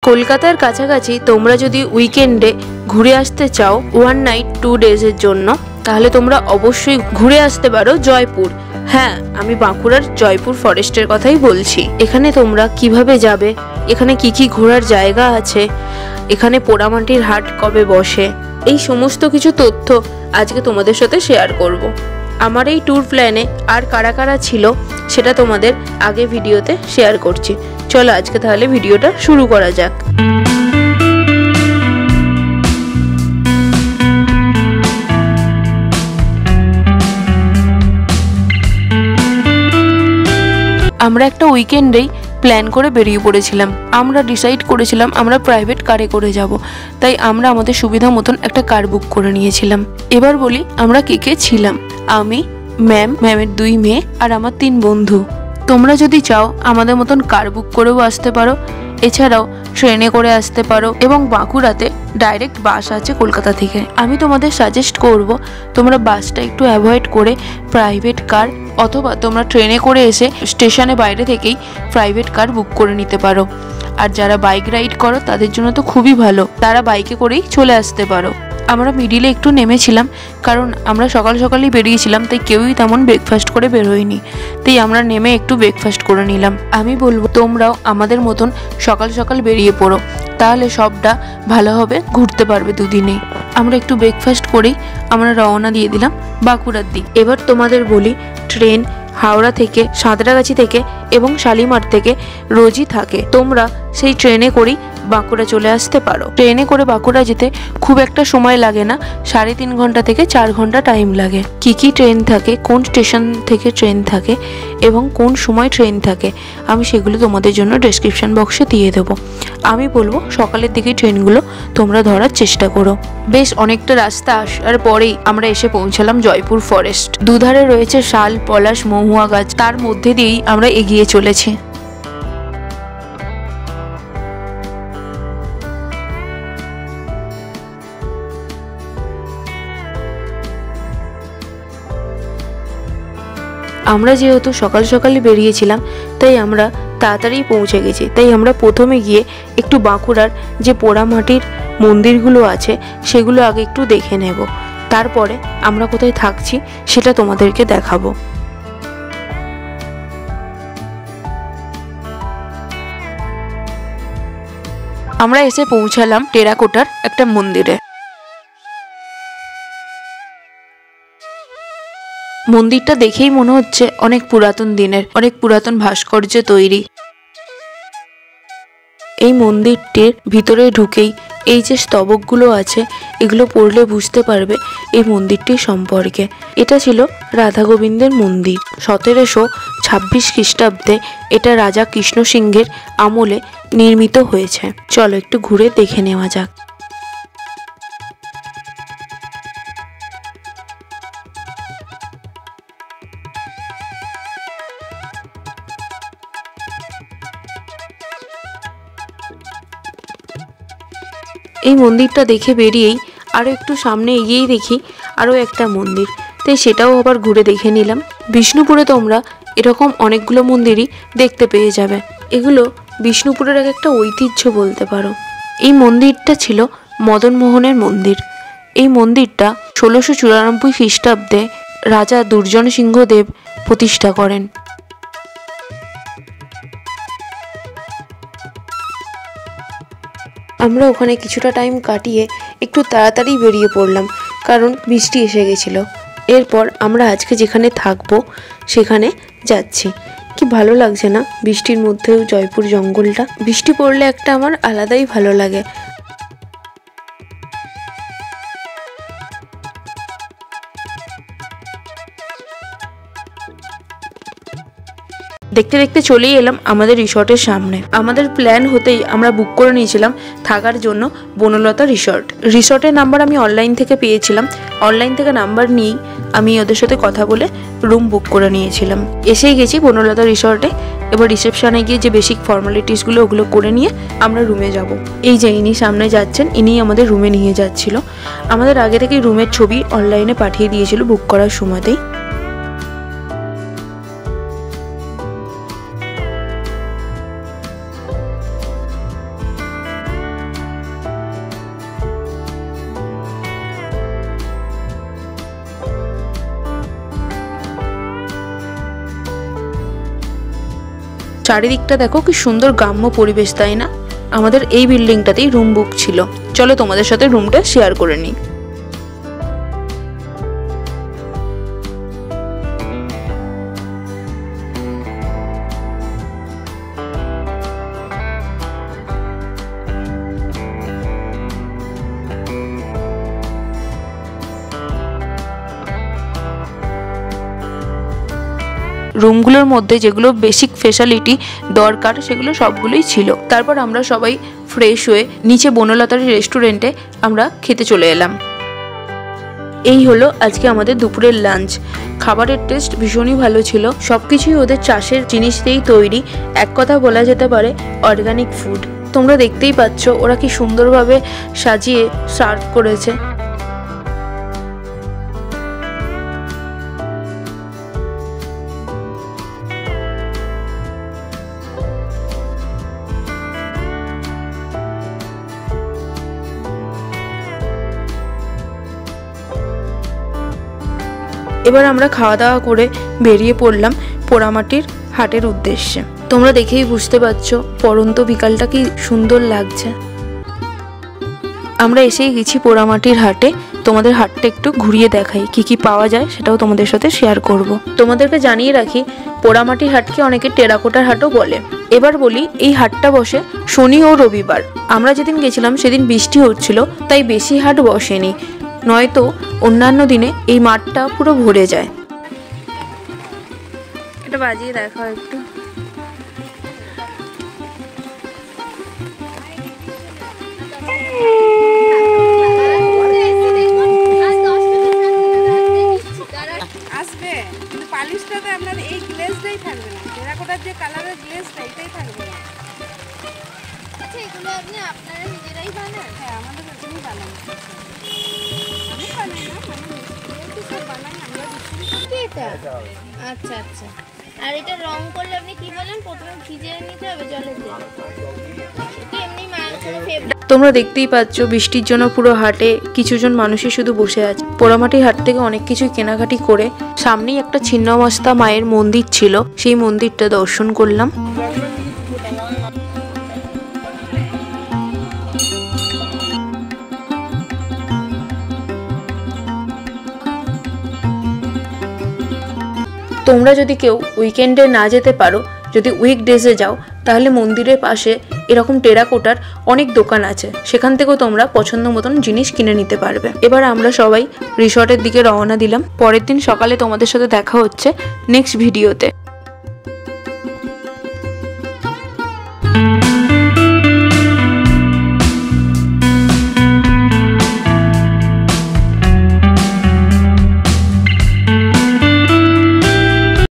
কলকাতার কাছাকাছি তোমরা যদি উইকেন্ডে ঘুরে আসতে চাও 1 নাইট 2 ডেজের জন্য, তাহলে তোমরা অবশ্যই ঘুরে আসতে পারো জয়পুর। হ্যাঁ, আমি বাঁকুড়ার জয়পুর ফরেস্টের কথাই বলছি। এখানে তোমরা কিভাবে যাবে, এখানে কি কি ঘোরার জায়গা আছে, এখানে পোড়ামাটির হাট কবে বসে, এই সমস্ত কিছু তথ্য আজকে তোমাদের সাথে শেয়ার করব। আমার এই ট্যুর প্ল্যানে আর কারা কারা ছিল সেটা তোমাদের আগে ভিডিওতে শেয়ার করছি। চলো আজকে তাহলে ভিডিওটা শুরু করা যাক। আমরা একটা উইকেন্ডেই প্ল্যান করে বেরিয়ে পড়েছিলাম। আমরা ডিসাইড করেছিলাম আমরা প্রাইভেট কারে করে যাব, তাই আমরা আমাদের সুবিধা মতন একটা কার বুক করে নিয়েছিলাম। এবার বলি আমরা কে কে ছিলাম। আমি, ম্যামের 2 মেয়ে আর আমার 3 বন্ধু। তোমরা যদি চাও আমাদের মতন কার বুক করেও আসতে পারো, এছাড়াও ট্রেনে করে আসতে পারো, এবং বাঁকুড়াতে ডাইরেক্ট বাস আছে কলকাতা থেকে। আমি তোমাদের সাজেস্ট করব তোমরা বাসটা একটু অ্যাভয়েড করে প্রাইভেট কার, অথবা তোমরা ট্রেনে করে এসে স্টেশনে বাইরে থেকেই প্রাইভেট কার বুক করে নিতে পারো। আর যারা বাইক রাইড করো তাদের জন্য তো খুবই ভালো, তারা বাইকে করেই চলে আসতে পারো। আমরা মিডিলে একটু নেমেছিলাম, কারণ আমরা সকাল সকালই বেরিয়েছিলাম, তাই কেউই তেমন ব্রেকফাস্ট করে বেরোয়নি, তাই আমরা নেমে একটু ব্রেকফাস্ট করে নিলাম। আমি বলবো তোমরাও আমাদের মতন সকাল সকাল বেরিয়ে পড়ো, তাহলে সবটা ভালোভাবে ঘুরতে পারবে দুদিনেই। আমরা একটু ব্রেকফাস্ট করেই আমরা রওনা দিয়ে দিলাম বাঁকুড়ার দিক। এবার তোমাদের বলি, ট্রেন হাওড়া থেকে, সাঁতরাগাছি থেকে এবং শালিমার থেকে রোজই থাকে। তোমরা সেই ট্রেনে করেই বাঁকুড়া চলে আসতে পারো। ট্রেনে করে বাঁকুড়া যেতে খুব একটা সময় লাগে না, 3.5 ঘন্টা থেকে 4 ঘন্টা টাইম লাগে। কি কি ট্রেন থাকে, কোন স্টেশন থেকে ট্রেন থাকে এবং কোন সময় ট্রেন থাকে, আমি সেগুলো তোমাদের জন্য ডেসক্রিপশন বক্সে দিয়ে দেবো। আমি বলবো সকালের দিকে ট্রেনগুলো তোমরা ধরার চেষ্টা করো। বেশ অনেকটা রাস্তা আসার পরেই আমরা এসে পৌঁছালাম জয়পুর ফরেস্ট। দুধারে রয়েছে শাল, পলাশ, মহুয়া গাছ, তার মধ্যে দিয়েই আমরা এগিয়ে চলেছি। আমরা যেহেতু সকাল সকালে বেরিয়েছিলাম, তাই আমরা তাড়াতাড়ি পৌঁছে গেছি। তাই আমরা প্রথমে গিয়ে একটু বাঁকুড়ার যে পোড়ামাটির মন্দিরগুলো আছে সেগুলো আগে একটু দেখে নেব, তারপরে আমরা কোথায় থাকছি সেটা তোমাদেরকে দেখাবো। আমরা এসে পৌঁছালাম টেরাকোটার একটা মন্দিরে। মন্দিরটা দেখেই মনে হচ্ছে অনেক পুরাতন দিনের, অনেক পুরাতন ভাস্কর্যে তৈরি। এই মন্দিরটির ভিতরে ঢুকেই এই যে স্তবকগুলো আছে, এগুলো পড়লে বুঝতে পারবে এই মন্দিরটির সম্পর্কে। এটা ছিল রাধা গোবিন্দের মন্দির। 1726 খ্রিস্টাব্দে এটা রাজা কৃষ্ণ সিংহের আমলে নির্মিত হয়েছে। চলো একটু ঘুরে দেখে নেওয়া যাক। এই মন্দিরটা দেখে বেরিয়েই আরও একটু সামনে এগিয়েই দেখি আরও একটা মন্দির, তাই সেটাও আবার ঘুরে দেখে নিলাম। বিষ্ণুপুরে তোমরা এরকম অনেকগুলো মন্দিরই দেখতে পেয়ে যাবে। এগুলো বিষ্ণুপুরের এক একটা ঐতিহ্য বলতে পারো। এই মন্দিরটা ছিল মদন মোহনের মন্দির। এই মন্দিরটা 1694 খ্রিস্টাব্দে রাজা দুর্জন সিংহদেব প্রতিষ্ঠা করেন। আমরা ওখানে কিছুটা টাইম কাটিয়ে একটু তাড়াতাড়ি বেরিয়ে পড়লাম, কারণ বৃষ্টি এসে গেছিল। এরপর আমরা আজকে যেখানে থাকবো সেখানে যাচ্ছি। কি ভালো লাগছে না বৃষ্টির মধ্যেও জয়পুর জঙ্গলটা। বৃষ্টি পড়লে একটা আমার আলাদাই ভালো লাগে। দেখতে দেখতে চলেই এলাম আমাদের রিসর্টের সামনে। আমাদের প্ল্যান হতেই আমরা বুক করে নিয়েছিলাম থাকার জন্য বনলতা রিসর্ট। রিসর্টের নাম্বার আমি অনলাইন থেকে পেয়েছিলাম। অনলাইন থেকে নাম্বার নিয়েই আমি ওদের সাথে কথা বলে রুম বুক করে নিয়েছিলাম। এসেই গেছি বনলতা রিসর্টে। এবার রিসেপশনে গিয়ে যে বেসিক ফর্মালিটিসগুলো ওগুলো করে নিয়ে আমরা রুমে যাব। এই যে ইনি সামনে যাচ্ছেন, ইনি আমাদের রুমে নিয়ে যাচ্ছিল। আমাদের আগে থেকেই রুমের ছবি অনলাইনে পাঠিয়ে দিয়েছিল বুক করার সময়তেই। চারিদিকটা দেখো কি সুন্দর গ্রাম্য পরিবেশ, তাই না? আমাদের এই বিল্ডিংটাতেই রুম বুক ছিল। চলো তোমাদের সাথে রুমটা শেয়ার করে নিই। রুমগুলোর মধ্যে যেগুলো বেসিক ফেসিলিটি দরকার সেগুলো সবগুলোই ছিল। তারপর আমরা সবাই ফ্রেশ হয়ে নিচে বনলতার রেস্টুরেন্টে আমরা খেতে চলে এলাম। এই হলো আজকে আমাদের দুপুরের লাঞ্চ। খাবারের টেস্ট ভীষণই ভালো ছিল। সবকিছুই ওদের চাষের জিনিস দিয়েই তৈরি, এক কথা বলা যেতে পারে অর্গানিক ফুড। তোমরা দেখতেই পাচ্ছ ওরা কি সুন্দরভাবে সাজিয়ে সার্ভ করেছে। এবার আমরা খাওয়া দাওয়া করে বেরিয়ে পড়লাম পোড়ামাটির হাটের উদ্দেশ্যে। তোমরা দেখেই বুঝতে পারছো পরন্ত বিকালটা কি সুন্দর লাগছে। আমরা এসেই গেছি পোড়ামাটির হাটে। তোমাদের হাটটা একটু ঘুরিয়ে দেখাই, কি কি পাওয়া যায় সেটাও তোমাদের সাথে শেয়ার করব। তোমাদেরকে জানিয়ে রাখি পোড়ামাটির হাটকে অনেকে টেরাকোটার হাটও বলে। এবার বলি, এই হাটটা বসে শনি ও রবিবার। আমরা যেদিন গেছিলাম সেদিন বৃষ্টি হচ্ছিল, তাই বেশি হাট বসেনি, নয়তো অন্যান্য দিনে এই মাঠটা পুরো ভরে যায়। এটা বাজিয়ে দেখো একটু। আসবে কিন্তু পালিশটাতে আপনার এই গ্লেজটাই থাকবে না, টেরাকোটার যে কালারের গ্লেজটা এটাই থাকবে না। আচ্ছা, এগুলো আপনি আপনারা নিজেরাই বানান? হ্যাঁ, আমাদের এখানেই বানান। আচ্ছা আচ্ছা। আর এটা রং করলে আপনি কি বলেন, প্রথমে ভিজিয়ে নিতে হবে জলেতে? তোমরা দেখতেই পাচ্ছ বৃষ্টির জন্য পুরো হাটে কিছুজন মানুষই শুধু বসে আছে। পোড়ামাটির হাট থেকে অনেক কিছু কেনাকাটি করে সামনেই একটা ছিন্নমস্তা মায়ের মন্দির ছিল, সেই মন্দিরটা দর্শন করলাম। তোমরা যদি কেউ উইকেন্ডে না যেতে পারো, যদি উইকডেজে যাও, তাহলে মন্দিরের পাশে এরকম টেরাকোটার অনেক দোকান আছে, সেখান থেকেও তোমরা পছন্দ মতন জিনিস কিনে নিতে পারবে। এবার আমরা সবাই রিসর্টের দিকে রওনা দিলাম। পরের দিন সকালে তোমাদের সাথে দেখা হচ্ছে নেক্সট ভিডিওতে।